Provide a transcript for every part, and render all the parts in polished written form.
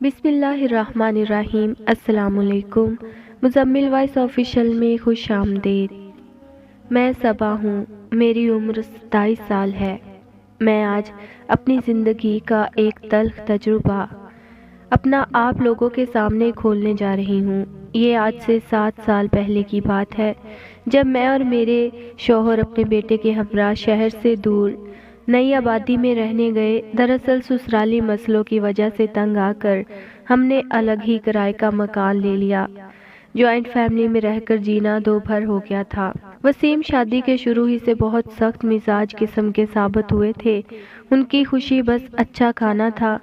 بسم اللہ الرحمن الرحیم۔ السلام علیکم۔ مزمل وائس آفیشل میں خوش آمدید۔ میں صبا ہوں، میری عمر 27 سال ہے۔ میں آج اپنی زندگی کا ایک تلخ تجربہ اپنا آپ لوگوں کے سامنے کھولنے جا رہی ہوں۔ یہ آج سے 7 سال پہلے کی بات ہے، جب میں اور میرے شوہر اپنے بیٹے کے ہمراہ شہر سے دور نئی آبادی میں رہنے گئے۔ دراصل سسرالی مسئلوں کی وجہ سے تنگ آ کر ہم نے الگ ہی کرائے کا مکان لے لیا۔ جوائنٹ فیملی میں رہ کر جینا دو بھر ہو گیا تھا۔ وسیم شادی کے شروع ہی سے بہت سخت مزاج قسم کے ثابت ہوئے تھے۔ ان کی خوشی بس اچھا کھانا تھا۔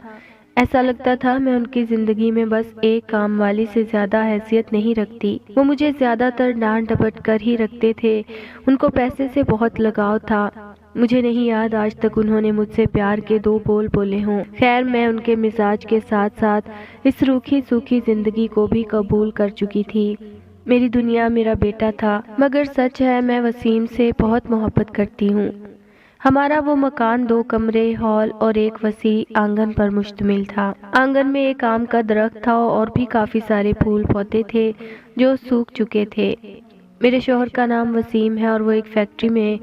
ایسا لگتا تھا میں ان کی زندگی میں بس ایک کام والی سے زیادہ حیثیت نہیں رکھتی۔ وہ مجھے زیادہ تر ڈانٹ ڈپٹ کر ہی رکھتے تھے۔ ان کو پیسے سے بہت لگاؤ تھا۔ مجھے نہیں یاد آج تک انہوں نے مجھ سے پیار کے 2 بول بولے ہوں۔ خیر، میں ان کے مزاج کے ساتھ ساتھ اس روکھی سوکھی زندگی کو بھی قبول کر چکی تھی۔ میری دنیا میرا بیٹا تھا، مگر سچ ہے میں وسیم سے بہت محبت کرتی ہوں۔ ہمارا وہ مکان 2 کمرے، ہال اور ایک وسیع آنگن پر مشتمل تھا۔ آنگن میں ایک آم کا درخت تھا اور بھی کافی سارے پھول پودے تھے جو سوکھ چکے تھے۔ میرے شوہر کا نام وسیم ہے اور وہ ایک فیکٹری میں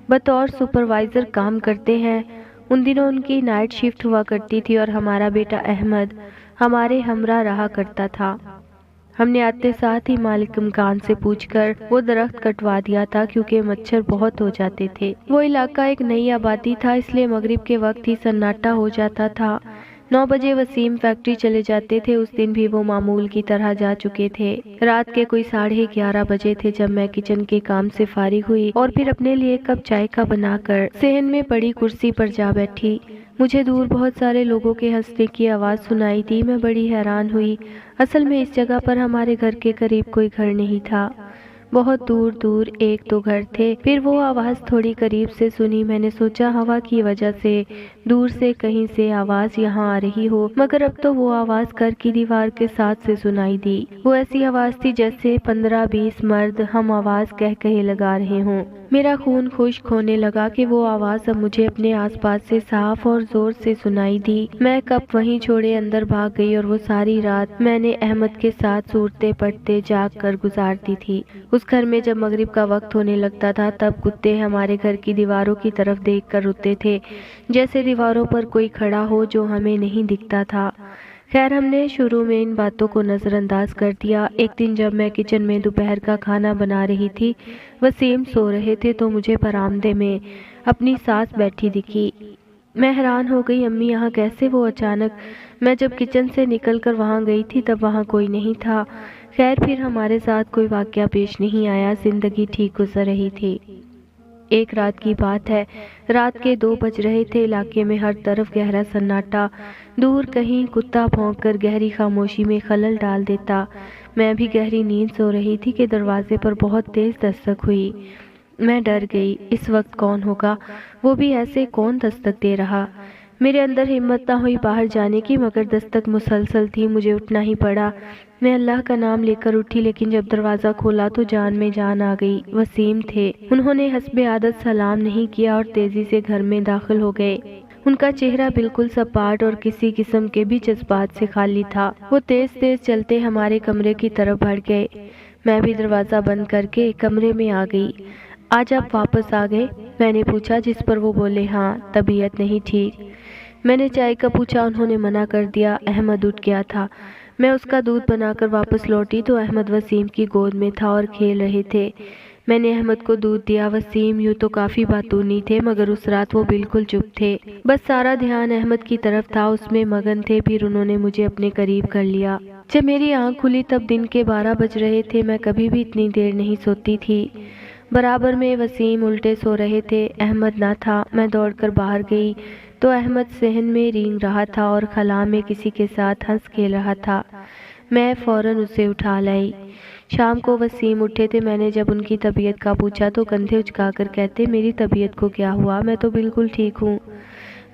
بطور سپروائزر کام کرتے ہیں۔ ان دنوں ان کی نائٹ شفٹ ہوا کرتی تھی اور ہمارا بیٹا احمد ہمارے ہمراہ رہا کرتا تھا۔ ہم نے آتے ساتھ ہی مالک مکان سے پوچھ کر وہ درخت کٹوا دیا تھا کیونکہ مچھر بہت ہو جاتے تھے۔ وہ علاقہ ایک نئی آبادی تھا، اس لیے مغرب کے وقت ہی سناٹا ہو جاتا تھا۔ 9 بجے وسیم فیکٹری چلے جاتے تھے۔ اس دن بھی وہ معمول کی طرح جا چکے تھے۔ رات کے کوئی 11:30 بجے تھے جب میں کچن کے کام سے فارغ ہوئی اور پھر اپنے لیے ایک کپ چائے کا بنا کر صحن میں پڑی کرسی پر جا بیٹھی۔ مجھے دور بہت سارے لوگوں کے ہنسنے کی آواز سنائی دی۔ میں بڑی حیران ہوئی۔ اصل میں اس جگہ پر ہمارے گھر کے قریب کوئی گھر نہیں تھا، بہت دور دور 1-2 گھر تھے۔ پھر وہ آواز تھوڑی قریب سے سنی۔ میں نے سوچا ہوا کی وجہ سے دور سے کہیں سے آواز یہاں آ رہی ہو، مگر اب تو وہ آواز گھر کی دیوار کے ساتھ سے سنائی دی۔ وہ ایسی آواز تھی جیسے 15-20 مرد ہم آواز کہے لگا رہے ہوں۔ میرا خون خشک ہونے لگا کہ وہ آواز اب مجھے اپنے آس پاس سے صاف اور زور سے سنائی دی۔ میں کپ وہیں چھوڑے اندر بھاگ گئی اور وہ ساری رات میں نے احمد کے ساتھ صورتیں پڑھتے جاگ کر گزارتی تھی۔ اس گھر میں جب مغرب کا وقت ہونے لگتا تھا تب کتے ہمارے گھر کی دیواروں کی طرف دیکھ کر روتے تھے، جیسے دیواروں پر کوئی کھڑا ہو جو ہمیں نہیں دکھتا تھا۔ خیر، ہم نے شروع میں ان باتوں کو نظر انداز کر دیا۔ ایک دن جب میں کچن میں دوپہر کا کھانا بنا رہی تھی، وسیم سو رہے تھے تو مجھے برآمدے میں اپنی ساس بیٹھی دکھی۔ میں حیران ہو گئی، امی یہاں کیسے؟ وہ اچانک میں جب کچن سے نکل کر وہاں گئی تھی تب وہاں کوئی نہیں تھا۔ خیر، پھر ہمارے ساتھ کوئی واقعہ پیش نہیں آیا، زندگی ٹھیک گزر رہی تھی۔ ایک رات کی بات ہے، رات کے 2 بج رہے تھے۔ علاقے میں ہر طرف گہرا سناٹا، دور کہیں کتا بھونک کر گہری خاموشی میں خلل ڈال دیتا۔ میں بھی گہری نیند سو رہی تھی کہ دروازے پر بہت تیز دستک ہوئی۔ میں ڈر گئی، اس وقت کون ہوگا؟ وہ بھی ایسے کون دستک دے رہا؟ میرے اندر ہمت نہ ہوئی باہر جانے کی، مگر دستک مسلسل تھی، مجھے اٹھنا ہی پڑا۔ میں اللہ کا نام لے کر اٹھی، لیکن جب دروازہ کھولا تو جان میں جان آ گئی۔ وسیم تھے۔ انہوں نے حسب عادت سلام نہیں کیا اور تیزی سے گھر میں داخل ہو گئے۔ ان کا چہرہ بالکل سپاٹ اور کسی قسم کے بھی جذبات سے خالی تھا۔ وہ تیز تیز چلتے ہمارے کمرے کی طرف بڑھ گئے۔ میں بھی دروازہ بند کر کے کمرے میں آ گئی۔ آج آپ واپس آ گئے؟ میں نے پوچھا، جس پر وہ بولے ہاں، طبیعت نہیں ٹھیک۔ میں نے چائے کا پوچھا، انہوں نے منع کر دیا۔ احمد اٹھ گیا تھا۔ میں اس کا دودھ بنا کر واپس لوٹی تو احمد وسیم کی گود میں تھا اور کھیل رہے تھے۔ میں نے احمد کو دودھ دیا۔ وسیم یوں تو کافی باتونی تھے، مگر اس رات وہ بالکل چپ تھے، بس سارا دھیان احمد کی طرف تھا، اس میں مگن تھے۔ پھر انہوں نے مجھے اپنے قریب کر لیا۔ جب میری آنکھ کھلی تب دن کے 12 بج رہے تھے۔ میں کبھی بھی اتنی دیر نہیں سوتی تھی۔ برابر میں وسیم الٹے سو رہے تھے، احمد نہ تھا۔ میں دوڑ کر باہر گئی تو احمد صحن میں رینگ رہا تھا اور خلا میں کسی کے ساتھ ہنس کھیل رہا تھا۔ میں فوراً اسے اٹھا لائی۔ شام کو وسیم اٹھے تھے۔ میں نے جب ان کی طبیعت کا پوچھا تو کندھے اچکا کر کہتے، میری طبیعت کو کیا ہوا؟ میں تو بالکل ٹھیک ہوں۔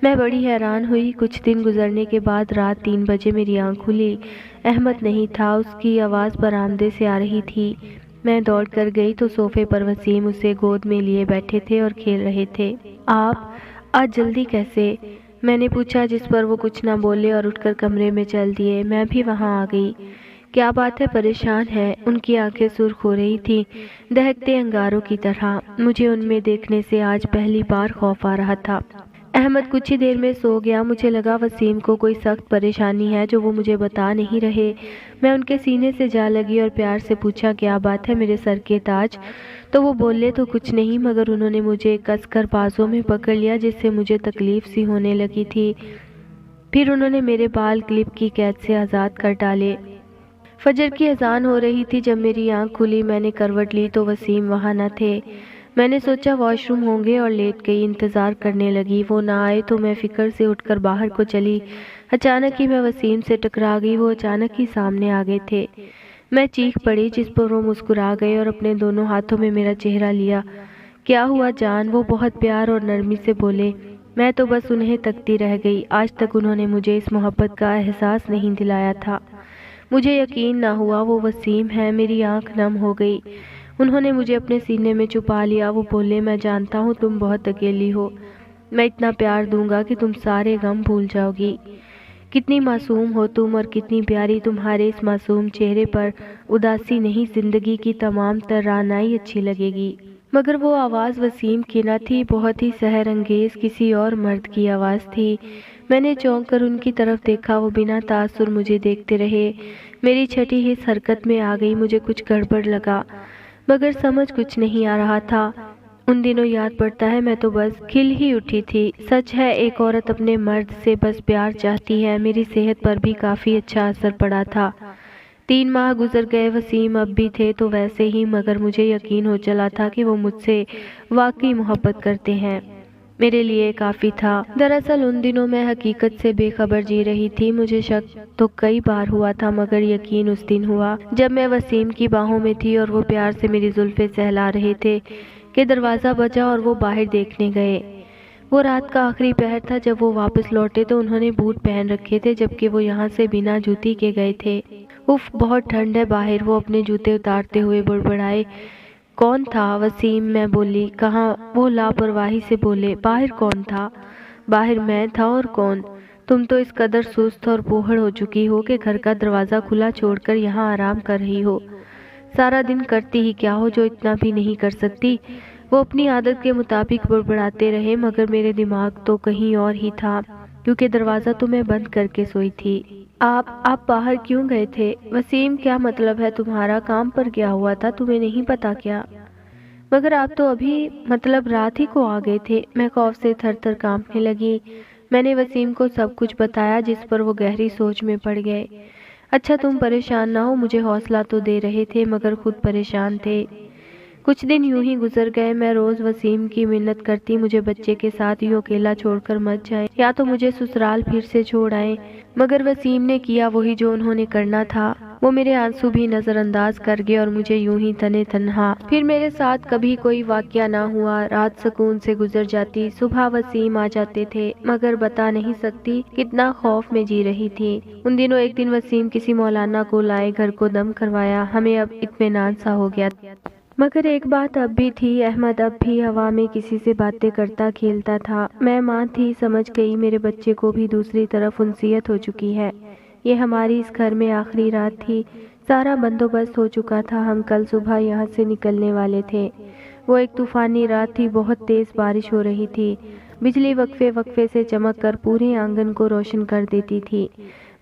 میں بڑی حیران ہوئی۔ کچھ دن گزرنے کے بعد رات 3 بجے میری آنکھ کھلی۔ احمد نہیں تھا، اس کی آواز برآمدے سے آ رہی تھی۔ میں دوڑ کر گئی تو صوفے پر وسیم اسے گود میں لیے بیٹھے تھے اور کھیل رہے تھے۔ آپ آج جلدی کیسے؟ میں نے پوچھا، جس پر وہ کچھ نہ بولے اور اٹھ کر کمرے میں چل دیے۔ میں بھی وہاں آ گئی۔ کیا بات ہے، پریشان ہے؟ ان کی آنکھیں سرخ ہو رہی تھی، دہکتے انگاروں کی طرح۔ مجھے ان میں دیکھنے سے آج پہلی بار خوف آ رہا تھا۔ احمد کچھ ہی دیر میں سو گیا۔ مجھے لگا وسیم کو کوئی سخت پریشانی ہے جو وہ مجھے بتا نہیں رہے۔ میں ان کے سینے سے جا لگی اور پیار سے پوچھا، کیا بات ہے میرے سر کے تاج؟ تو وہ بولے تو کچھ نہیں، مگر انہوں نے مجھے کس کر بازوں میں پکڑ لیا جس سے مجھے تکلیف سی ہونے لگی تھی۔ پھر انہوں نے میرے بال کلپ کی قید سے آزاد کر ڈالے۔ فجر کی اذان ہو رہی تھی جب میری آنکھ کھلی۔ میں نے کروٹ لی تو وسیم وہاں نہ تھے۔ میں نے سوچا واش روم ہوں گے اور لیٹ گئی، انتظار کرنے لگی۔ وہ نہ آئے تو میں فکر سے اٹھ کر باہر کو چلی۔ اچانک ہی میں وسیم سے ٹکرا گئی۔ وہ اچانک ہی سامنے آ گئے تھے۔ میں چیخ پڑی، جس پر وہ مسکرا گئے اور اپنے دونوں ہاتھوں میں میرا چہرہ لیا۔ کیا ہوا جان؟ وہ بہت پیار اور نرمی سے بولے۔ میں تو بس انہیں تکتی رہ گئی۔ آج تک انہوں نے مجھے اس محبت کا احساس نہیں دلایا تھا۔ مجھے یقین نہ ہوا وہ وسیم ہے۔ میری آنکھ نم ہو گئی۔ انہوں نے مجھے اپنے سینے میں چھپا لیا۔ وہ بولے، میں جانتا ہوں تم بہت اکیلی ہو، میں اتنا پیار دوں گا کہ تم سارے غم بھول جاؤ گی۔ کتنی معصوم ہو تم اور کتنی پیاری، تمہارے اس معصوم چہرے پر اداسی نہیں، زندگی کی تمام تر رعنائی اچھی لگے گی۔ مگر وہ آواز وسیم کی نہ تھی، بہت ہی سحر انگیز کسی اور مرد کی آواز تھی۔ میں نے چونک کر ان کی طرف دیکھا۔ وہ بنا تاثر مجھے دیکھتے رہے۔ میری چھٹی حس حرکت میں آ گئی۔ مجھے کچھ گڑبڑ لگا، مگر سمجھ کچھ نہیں آ رہا تھا۔ ان دنوں یاد پڑتا ہے میں تو بس کھل ہی اٹھی تھی۔ سچ ہے، ایک عورت اپنے مرد سے بس پیار چاہتی ہے۔ میری صحت پر بھی کافی اچھا اثر پڑا تھا۔ 3 ماہ گزر گئے، وسیم اب بھی تھے تو ویسے ہی، مگر مجھے یقین ہو چلا تھا کہ وہ مجھ سے واقعی محبت کرتے ہیں۔ میرے لیے کافی تھا۔ دراصل ان دنوں میں حقیقت سے بے خبر جی رہی تھی۔ مجھے شک تو کئی بار ہوا تھا، مگر یقین اس دن ہوا جب میں وسیم کی باہوں میں تھی اور وہ پیار سے میری زلفیں سہلا رہے تھے کہ دروازہ بجا اور وہ باہر دیکھنے گئے۔ وہ رات کا آخری پہر تھا۔ جب وہ واپس لوٹے تو انہوں نے بوٹ پہن رکھے تھے، جبکہ وہ یہاں سے بنا جوتی کے گئے تھے۔ اف، بہت ٹھنڈ ہے باہر۔ وہ اپنے جوتے اتارتے ہوئے بڑبڑائے۔ کون تھا وسیم؟ میں بولی۔ کہاں؟ وہ لاپرواہی سے بولے۔ باہر کون تھا؟ باہر میں تھا، اور کون؟ تم تو اس قدر سست اور بوڑھ ہو چکی ہو کہ گھر کا دروازہ کھلا چھوڑ کر یہاں آرام کر رہی ہو۔ سارا دن کرتی ہی کیا ہو جو اتنا بھی نہیں کر سکتی؟ وہ اپنی عادت کے مطابق بڑبڑاتے رہے، مگر میرے دماغ تو کہیں اور ہی تھا، کیونکہ دروازہ تو میں بند کر کے سوئی تھی۔ آپ باہر کیوں گئے تھے؟ وسیم، کیا مطلب ہے تمہارا؟ کام پر گیا ہوا تھا، تمہیں نہیں پتا کیا؟ مگر آپ تو ابھی مطلب رات ہی کو آ گئے تھے۔ میں خوف سے تھر تھر کانپنے لگی۔ میں نے وسیم کو سب کچھ بتایا، جس پر وہ گہری سوچ میں پڑ گئے۔ اچھا تم پریشان نہ ہو، مجھے حوصلہ تو دے رہے تھے مگر خود پریشان تھے۔ کچھ دن یوں ہی گزر گئے۔ میں روز وسیم کی منت کرتی، مجھے بچے کے ساتھ یوں اکیلا چھوڑ کر مت جائیں، یا تو مجھے سسرال پھر سے چھوڑ آئیں، مگر وسیم نے کیا وہی جو انہوں نے کرنا تھا۔ وہ میرے آنسو بھی نظر انداز کر گئے اور مجھے یوں ہی تنے تنہا۔ پھر میرے ساتھ کبھی کوئی واقعہ نہ ہوا۔ رات سکون سے گزر جاتی، صبح وسیم آ جاتے تھے، مگر بتا نہیں سکتی کتنا خوف میں جی رہی تھی۔ ان دنوں ایک دن وسیم کسی مولانا کو لائے، گھر کو دم کروایا، ہمیں اب اطمینان سا ہو گیا۔ مگر ایک بات اب بھی تھی، احمد اب بھی ہوا میں کسی سے باتیں کرتا کھیلتا تھا۔ میں ماں تھی، سمجھ گئی میرے بچے کو بھی دوسری طرف انسیت ہو چکی ہے۔ یہ ہماری اس گھر میں آخری رات تھی، سارا بندوبست ہو چکا تھا، ہم کل صبح یہاں سے نکلنے والے تھے۔ وہ ایک طوفانی رات تھی، بہت تیز بارش ہو رہی تھی، بجلی وقفے وقفے سے چمک کر پورے آنگن کو روشن کر دیتی تھی۔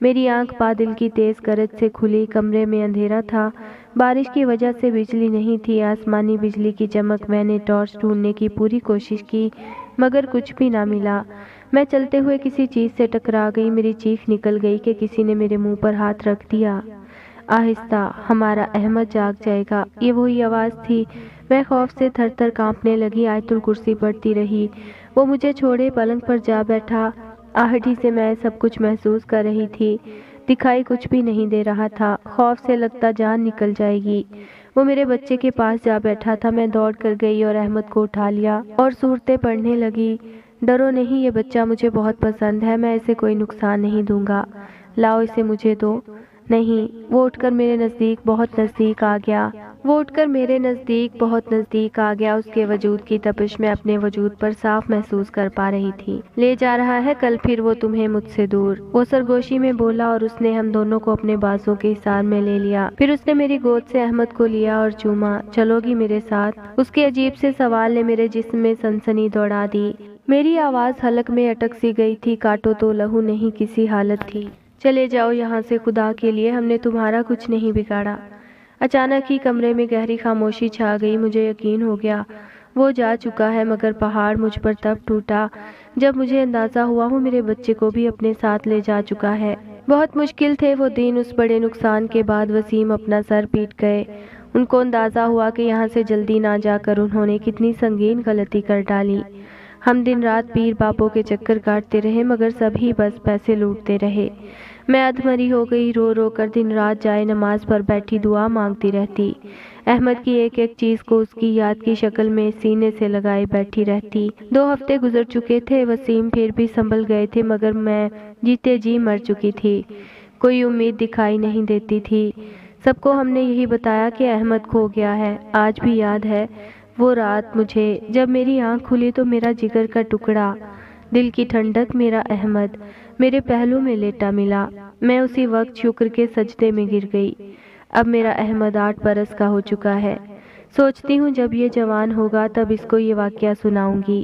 میری آنکھ بادل کی تیز گرج سے کھلی، کمرے میں اندھیرا تھا، بارش کی وجہ سے بجلی نہیں تھی، آسمانی بجلی کی چمک۔ میں نے ٹارچ ڈھونڈنے کی پوری کوشش کی، مگر کچھ بھی نہ ملا۔ میں چلتے ہوئے کسی چیز سے ٹکرا گئی، میری چیخ نکل گئی کہ کسی نے میرے منہ پر ہاتھ رکھ دیا۔ آہستہ، ہمارا احمد جاگ جائے گا، یہ وہی آواز تھی۔ میں خوف سے تھر تھر کانپنے لگی، آیت الکرسی پڑھتی رہی۔ وہ مجھے چھوڑے پلنگ پر جا بیٹھا۔ آہٹی سے میں سب کچھ محسوس کر رہی تھی، دکھائی کچھ بھی نہیں دے رہا تھا، خوف سے لگتا جان نکل جائے گی۔ وہ میرے بچے کے پاس جا بیٹھا تھا، میں دوڑ کر گئی اور احمد کو اٹھا لیا اور صورتیں پڑھنے لگی۔ ڈرو نہیں، یہ بچہ مجھے بہت پسند ہے، میں اسے کوئی نقصان نہیں دوں گا، لاؤ اسے مجھے دو۔ نہیں، وہ اٹھ کر میرے نزدیک، بہت نزدیک آ گیا۔ وہ اٹھ کر میرے نزدیک، بہت نزدیک آ گیا۔ اس کے وجود کی تپش میں اپنے وجود پر صاف محسوس کر پا رہی تھی۔ لے جا رہا ہے کل پھر وہ تمہیں مجھ سے دور، وہ سرگوشی میں بولا اور اس نے ہم دونوں کو اپنے بازوں کے حصار میں لے لیا۔ پھر اس نے میری گود سے احمد کو لیا اور چوما۔ چلو گی میرے ساتھ؟ اس کے عجیب سے سوال نے میرے جسم میں سنسنی دوڑا دی۔ میری آواز حلق میں اٹک سی گئی تھی۔ کاٹو تو لہو نہیں کسی حالت تھی۔ چلے جاؤ یہاں سے خدا کے لیے، ہم نے تمہارا کچھ نہیں بگاڑا۔ اچانک ہی کمرے میں گہری خاموشی چھا گئی۔ مجھے یقین ہو گیا وہ جا چکا ہے، مگر پہاڑ مجھ پر تب ٹوٹا جب مجھے اندازہ ہوا وہ میرے بچے کو بھی اپنے ساتھ لے جا چکا ہے۔ بہت مشکل تھے وہ دن۔ اس بڑے نقصان کے بعد وسیم اپنا سر پیٹ گئے۔ ان کو اندازہ ہوا کہ یہاں سے جلدی نہ جا کر انہوں نے کتنی سنگین غلطی کر ڈالی۔ ہم دن رات پیر باپوں کے چکر کاٹتے رہے، مگر سب ہی بس پیسے لوٹتے رہے۔ میں ادھمری ہو گئی، رو رو کر دن رات جائے نماز پر بیٹھی دعا مانگتی رہتی۔ احمد کی ایک ایک چیز کو اس کی یاد کی شکل میں سینے سے لگائے بیٹھی رہتی۔ 2 ہفتے گزر چکے تھے، وسیم پھر بھی سنبھل گئے تھے، مگر میں جیتے جی مر چکی تھی۔ کوئی امید دکھائی نہیں دیتی تھی۔ سب کو ہم نے یہی بتایا کہ احمد کھو گیا ہے۔ آج بھی یاد ہے وہ رات مجھے، جب میری آنکھ کھلی تو میرا جگر کا ٹکڑا، دل کی ٹھنڈک، میرا احمد میرے پہلو میں لیٹا ملا۔ میں اسی وقت شکر کے سجدے میں گر گئی۔ اب میرا احمد 8 برس کا ہو چکا ہے۔ سوچتی ہوں جب یہ جوان ہوگا تب اس کو یہ واقعہ سناؤں گی۔